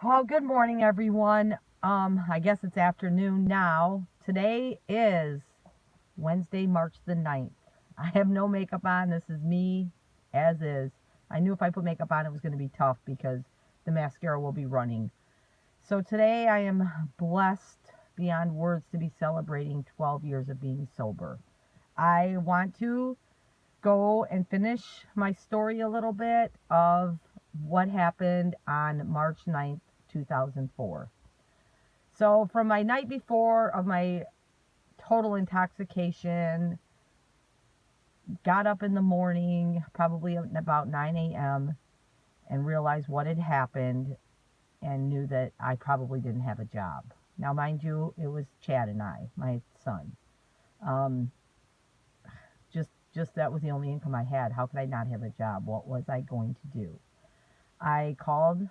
Oh, good morning, everyone. I guess it's afternoon now. Today is Wednesday, March the 9th. I have no makeup on. This is me as is. I knew if I put makeup on, it was going to be tough because the mascara will be running. So today I am blessed beyond words to be celebrating 12 years of being sober. I want to go and finish my story a little bit of what happened on March 9th, 2004. So from my night before of my total intoxication, got up in the morning, probably at about 9 a.m., and realized what had happened and knew that I probably didn't have a job. Now, mind you, it was Chad and I, my son. Um, just that was the only income I had. How could I not have a job? What was I going to do? I called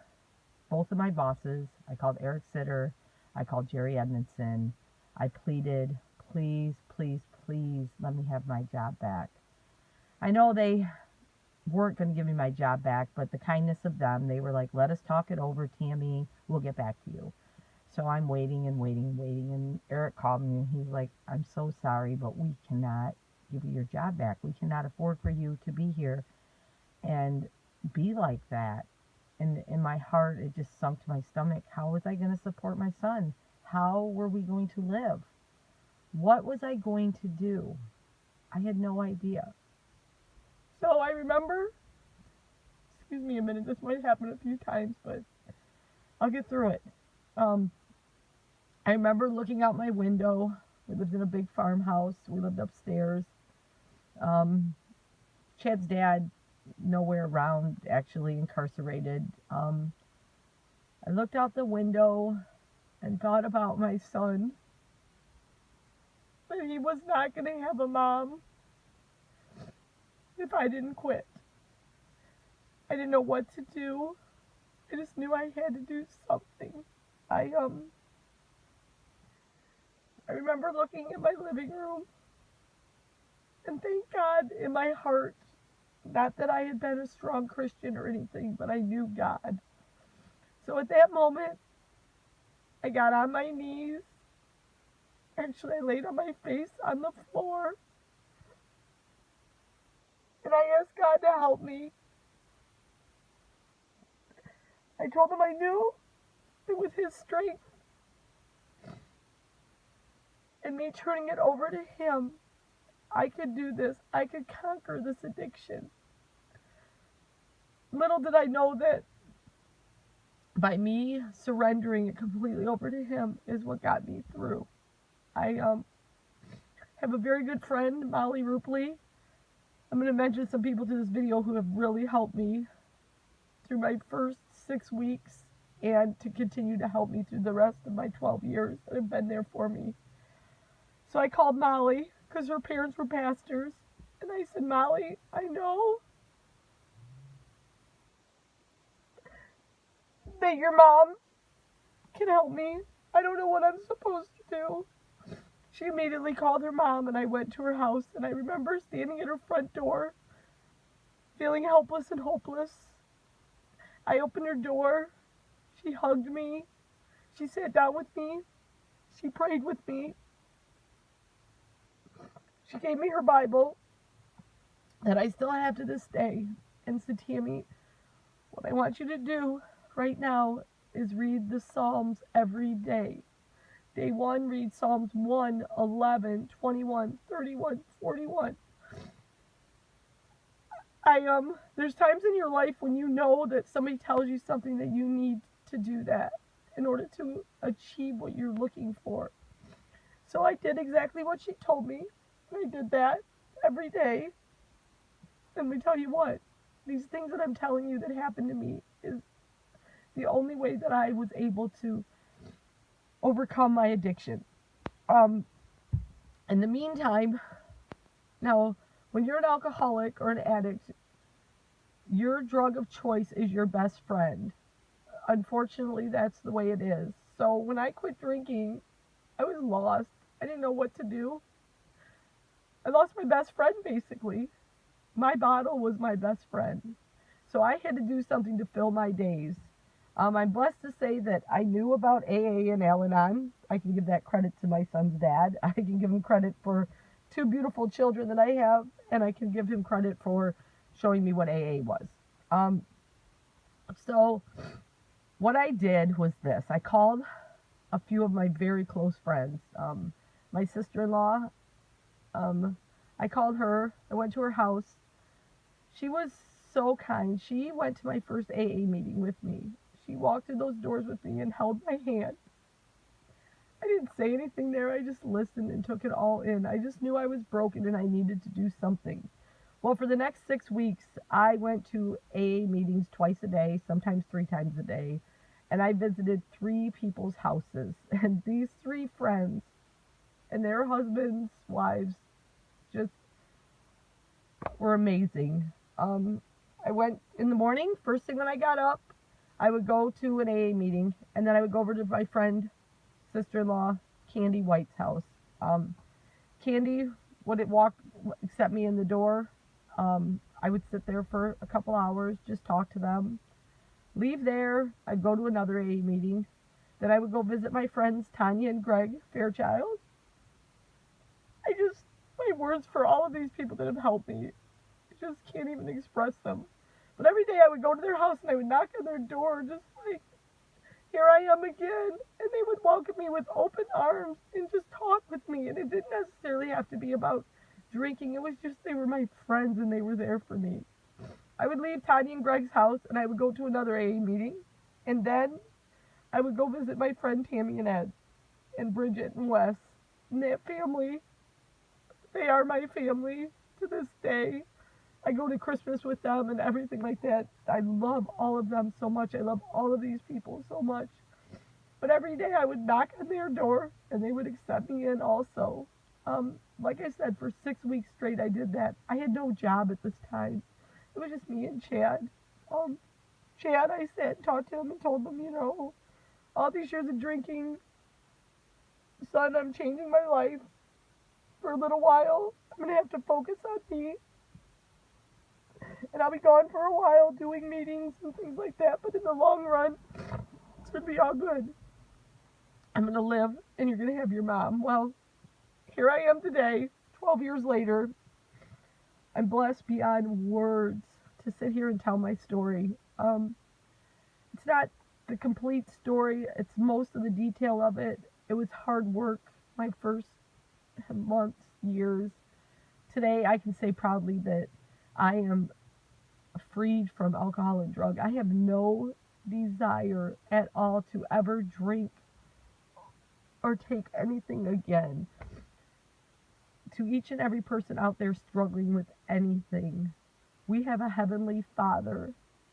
both of my bosses. I called Eric Sitter. I called Jerry Edmondson. I pleaded, please, please, please let me have my job back. I know they weren't going to give me my job back, but the kindness of them, they were like, let us talk it over, Tammy. We'll get back to you. So I'm waiting and waiting and waiting. And Eric called me and he's like, I'm so sorry, but we cannot give you your job back. We cannot afford for you to be here and be like that. And in my heart, it just sunk to my stomach. How was I going to support my son? How were we going to live? What was I going to do? I had no idea. So I remember, excuse me a minute, this might happen a few times, but I'll get through it. Um, I remember looking out my window. We lived in a big farmhouse. We lived upstairs. Um, Chad's dad, nowhere around, actually incarcerated. I looked out the window and thought about my son, that he was not going to have a mom if I didn't quit. I didn't know what to do. I just knew I had to do something. I um I remember looking at my living room and thank God in my heart, not that I had been a strong Christian or anything, but I knew God. So at that moment, I got on my knees. Actually, I laid on my face on the floor and I asked God to help me. I told him I knew it was his strength and me turning it over to him. I could do this. I could conquer this addiction. Little did I know that by me surrendering it completely over to him is what got me through. I have a very good friend, Molly Rupley. I'm going to mention some people to this video who have really helped me through my first 6 weeks and to continue to help me through the rest of my 12 years that have been there for me. So I called Molly because her parents were pastors. And I said, Molly, I know that your mom can help me. I don't know what I'm supposed to do. She immediately called her mom and I went to her house and I remember standing at her front door feeling helpless and hopeless. I opened her door. She hugged me. She sat down with me. She prayed with me. She gave me her Bible that I still have to this day and said, Tammy, what I want you to do right now is read the Psalms every day. Day 1, read Psalms 1, 11, 21, 31, 41. There's times in your life when you know that somebody tells you something that you need to do that in order to achieve what you're looking for. So I did exactly what she told me. I did that every day. And let me tell you what, these things that I'm telling you that happened to me is the only way that I was able to overcome my addiction. In the meantime, now, when you're an alcoholic or an addict, your drug of choice is your best friend. Unfortunately, that's the way it is. So when I quit drinking, I was lost. I didn't know what to do. I lost my best friend, basically. My bottle was my best friend. So I had to do something to fill my days. I'm blessed to say that I knew about AA and Al-Anon. I can give that credit to my son's dad. I can give him credit for two beautiful children that I have, and I can give him credit for showing me what AA was. Um, so what I did was this. I called a few of my very close friends. My sister-in-law, I called her. I went to her house. She was so kind. She went to my first AA meeting with me. She walked through those doors with me and held my hand. I didn't say anything there. I just listened and took it all in. I just knew I was broken and I needed to do something. Well, for the next 6 weeks, I went to AA meetings twice a day, sometimes 3 times a day, and I visited 3 people's houses. And these 3 friends and their husbands, wives, just were amazing. I went in the morning, first thing when I got up, I would go to an AA meeting, and then I would go over to my friend, sister-in-law, Candy White's house. Candy would accept me in the door. I would sit there for a couple hours, just talk to them. Leave there, I'd go to another AA meeting. Then I would go visit my friends, Tanya and Greg Fairchild. My words for all of these people that have helped me, I just can't even express them. But every day I would go to their house and I would knock on their door, just like, here I am again. And they would welcome me with open arms and just talk with me. And it didn't necessarily have to be about drinking. It was just they were my friends and they were there for me. I would leave Tanya and Greg's house and I would go to another AA meeting. And then I would go visit my friend Tammy and Ed and Bridget and Wes. And that family, they are my family to this day. I go to Christmas with them and everything like that. I love all of them so much. I love all of these people so much. But every day I would knock on their door and they would accept me in also. Like I said, for 6 weeks straight I did that. I had no job at this time. It was just me and Chad. Chad, I sat and talked to him and told him, all these years of drinking, son, I'm changing my life for a little while. I'm going to have to focus on me. And I'll be gone for a while doing meetings and things like that. But in the long run, it's going to be all good. I'm going to live and you're going to have your mom. Well, here I am today, 12 years later. I'm blessed beyond words to sit here and tell my story. It's not the complete story. It's most of the detail of it. It was hard work my first months, years. Today, I can say proudly that I am freed from alcohol and drug. I have no desire at all to ever drink or take anything again. To each and every person out there struggling with anything, we have a heavenly Father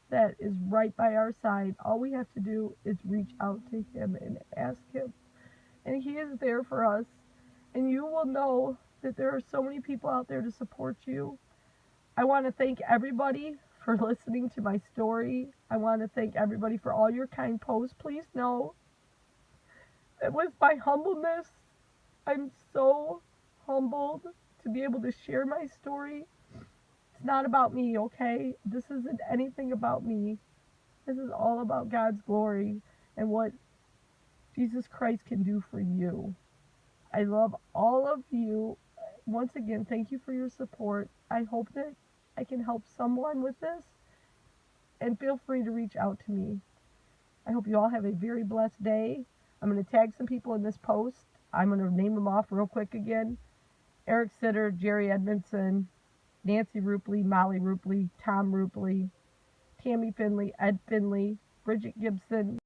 that is right by our side. All we have to do is reach out to him and ask him. And he is there for us. And you will know that there are so many people out there to support you. I want to thank everybody for listening to my story. I want to thank everybody for all your kind posts. Please know that with my humbleness, I'm so humbled to be able to share my story. It's not about me, okay? This isn't anything about me. This is all about God's glory and what Jesus Christ can do for you. I love all of you. Once again, thank you for your support. I hope that I can help someone with this, and feel free to reach out to me. I hope you all have a very blessed day. I'm going to tag some people in this post. I'm going to name them off real quick again. Eric Sitter, Jerry Edmondson, Nancy Rupley, Molly Rupley, Tom Rupley, Tammy Finley, Ed Finley, Bridget Gibson,